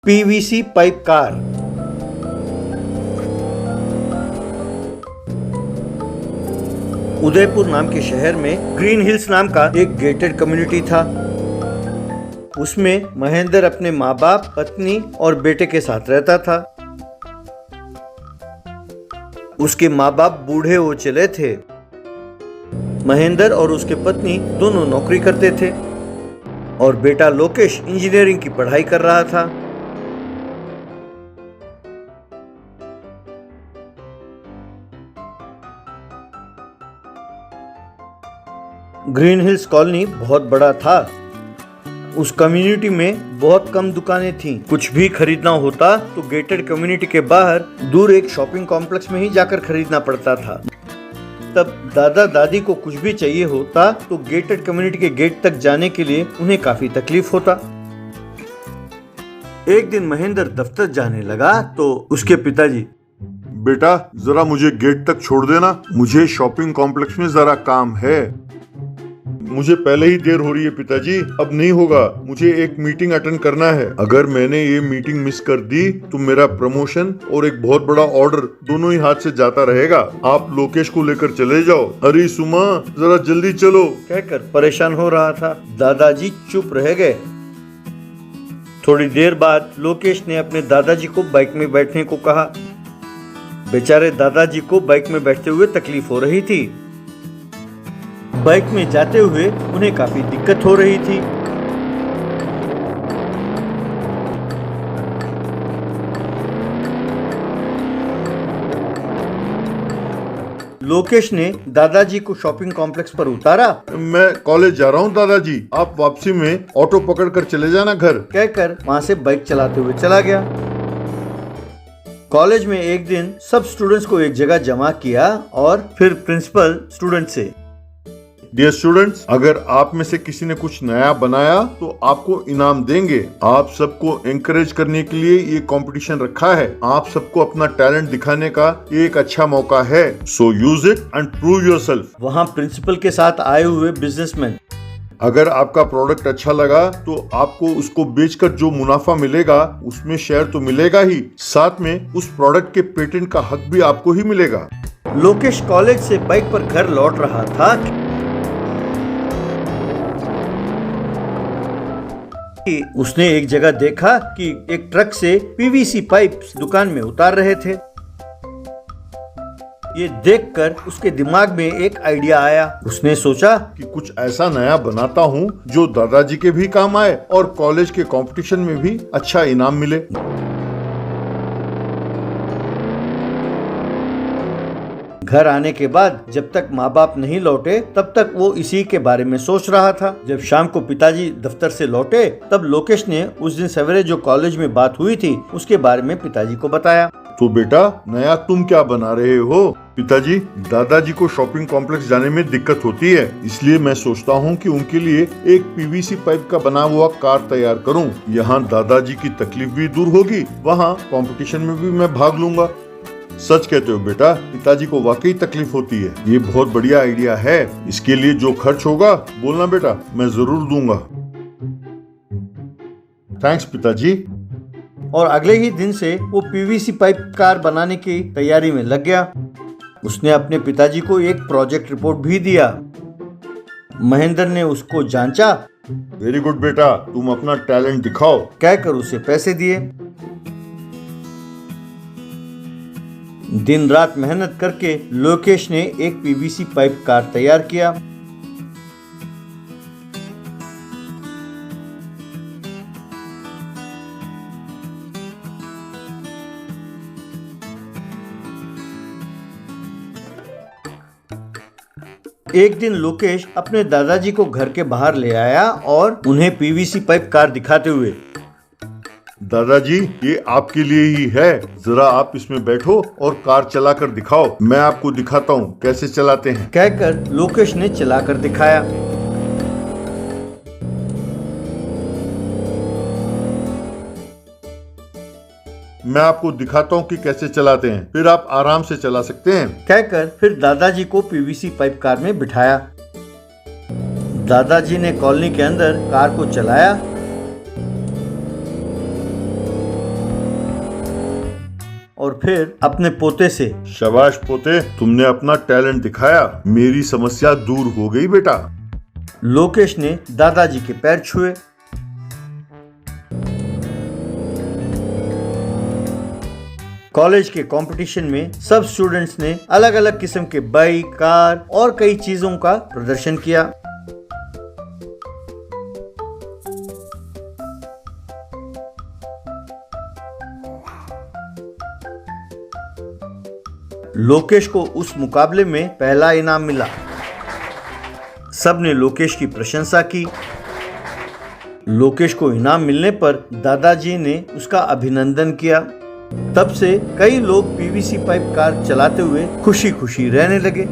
PVC pipe car. Udaipur नाम के शहर में ग्रीन हिल्स नाम का एक गेटेड कम्युनिटी था। उसमें महेंद्र अपने माँ बाप, पत्नी और बेटे के साथ रहता था। उसके माँ बाप बूढ़े हो चले थे। महेंद्र और उसके पत्नी दोनों नौकरी करते थे और बेटा लोकेश इंजीनियरिंग की पढ़ाई कर रहा था। ग्रीन हिल्स कॉलोनी बहुत बड़ा था। उस कम्युनिटी में बहुत कम दुकानें थीं। कुछ भी खरीदना होता तो गेटेड कम्युनिटी के बाहर दूर एक शॉपिंग कॉम्प्लेक्स में ही जाकर खरीदना पड़ता था। तब दादा दादी को कुछ भी चाहिए होता तो गेटेड कम्युनिटी के गेट तक जाने के लिए उन्हें काफी तकलीफ होता। एक दिन महेंद्र दफ्तर जाने लगा तो उसके पिताजी, बेटा जरा मुझे गेट तक छोड़ देना, मुझे शॉपिंग कॉम्प्लेक्स में जरा काम है। मुझे पहले ही देर हो रही है पिताजी, अब नहीं होगा, मुझे एक मीटिंग अटेंड करना है। अगर मैंने ये मीटिंग मिस कर दी तो मेरा प्रमोशन और एक बहुत बड़ा ऑर्डर दोनों ही हाथ से जाता रहेगा। आप लोकेश को लेकर चले जाओ। अरे सुमा जरा जल्दी चलो, कहकर परेशान हो रहा था। दादाजी चुप रह गए। थोड़ी देर बाद लोकेश ने अपने दादाजी को बाइक में बैठने को कहा। बेचारे दादाजी को बाइक में बैठते हुए तकलीफ हो रही थी। बाइक में जाते हुए उन्हें काफी दिक्कत हो रही थी। लोकेश ने दादाजी को शॉपिंग कॉम्प्लेक्स पर उतारा। मैं कॉलेज जा रहा हूँ दादाजी, आप वापसी में ऑटो पकड़ कर चले जाना घर, कहकर वहां से बाइक चलाते हुए चला गया। कॉलेज में एक दिन सब स्टूडेंट्स को एक जगह जमा किया और फिर प्रिंसिपल स्टूडेंट से, डियर स्टूडेंट्स, अगर आप में से किसी ने कुछ नया बनाया तो आपको इनाम देंगे। आप सबको एंकरेज करने के लिए ये कंपटीशन रखा है। आप सबको अपना टैलेंट दिखाने का ये एक अच्छा मौका है, so use it and prove yourself. वहाँ प्रिंसिपल के साथ आए हुए बिजनेसमैन, अगर आपका प्रोडक्ट अच्छा लगा तो आपको उसको बेचकर जो मुनाफा मिलेगा उसमें शेयर तो मिलेगा ही, साथ में उस प्रोडक्ट के पेटेंट का हक भी आपको ही मिलेगा। लोकेश कॉलेज से बाइक पर घर लौट रहा था कि उसने एक जगह देखा कि एक ट्रक से पीवीसी पाइप दुकान में उतार रहे थे। ये देखकर उसके दिमाग में एक आइडिया आया। उसने सोचा कि कुछ ऐसा नया बनाता हूँ जो दादाजी के भी काम आए और कॉलेज के कंपटीशन में भी अच्छा इनाम मिले। घर आने के बाद जब तक माँ बाप नहीं लौटे तब तक वो इसी के बारे में सोच रहा था। जब शाम को पिताजी दफ्तर से लौटे तब लोकेश ने उस दिन सवेरे जो कॉलेज में बात हुई थी उसके बारे में पिताजी को बताया। तो बेटा नया तुम क्या बना रहे हो? पिताजी, दादाजी को शॉपिंग कॉम्प्लेक्स जाने में दिक्कत होती है, इसलिए मैं सोचता हूँ कि उनके लिए एक पीवीसी पाइप का बना हुआ कार तैयार करूँ। यहाँ दादाजी की तकलीफ भी दूर होगी, वहाँ कंपटीशन में भी मैं भाग लूंगा। सच कहते हो बेटा, पिताजी को वाकई तकलीफ होती है। ये बहुत बढ़िया आइडिया है। इसके लिए जो खर्च होगा बोलना बेटा, मैं जरूर दूंगा। थैंक्स पिताजी। और अगले ही दिन से वो पीवीसी पाइप कार बनाने की तैयारी में लग गया। उसने अपने पिताजी को एक प्रोजेक्ट रिपोर्ट भी दिया। महेंद्र ने उसको जांचा। वेरी गुड बेटा, तुम अपना टैलेंट दिखाओ, कहकर उसे पैसे दिए। दिन रात मेहनत करके लोकेश ने एक पीवीसी पाइप कार तैयार किया। एक दिन लोकेश अपने दादाजी को घर के बाहर ले आया और उन्हें पीवीसी पाइप कार दिखाते हुए, दादाजी ये आपके लिए ही है, जरा आप इसमें बैठो और कार चलाकर दिखाओ, मैं आपको दिखाता हूँ कैसे चलाते हैं, कहकर लोकेश ने चलाकर दिखाया। मैं आपको दिखाता हूँ कि कैसे चलाते हैं, फिर आप आराम से चला सकते हैं, कहकर फिर दादाजी को पीवीसी पाइप कार में बिठाया। दादाजी ने कॉलोनी के अंदर कार को चलाया। और फिर अपने पोते से। शाबाश पोते, तुमने अपना टैलेंट दिखाया। मेरी समस्या दूर हो गई बेटा। लोकेश ने दादाजी के पैर छुए। कॉलेज के कंपटीशन में सब स्टूडेंट्स ने अलग अलग किस्म के बाइक, कार और कई चीजों का प्रदर्शन किया। लोकेश को उस मुकाबले में पहला इनाम मिला। सबने लोकेश की प्रशंसा की। लोकेश को इनाम मिलने पर दादाजी ने उसका अभिनंदन किया। तब से कई लोग पीवीसी पाइप कार चलाते हुए खुशी खुशी रहने लगे।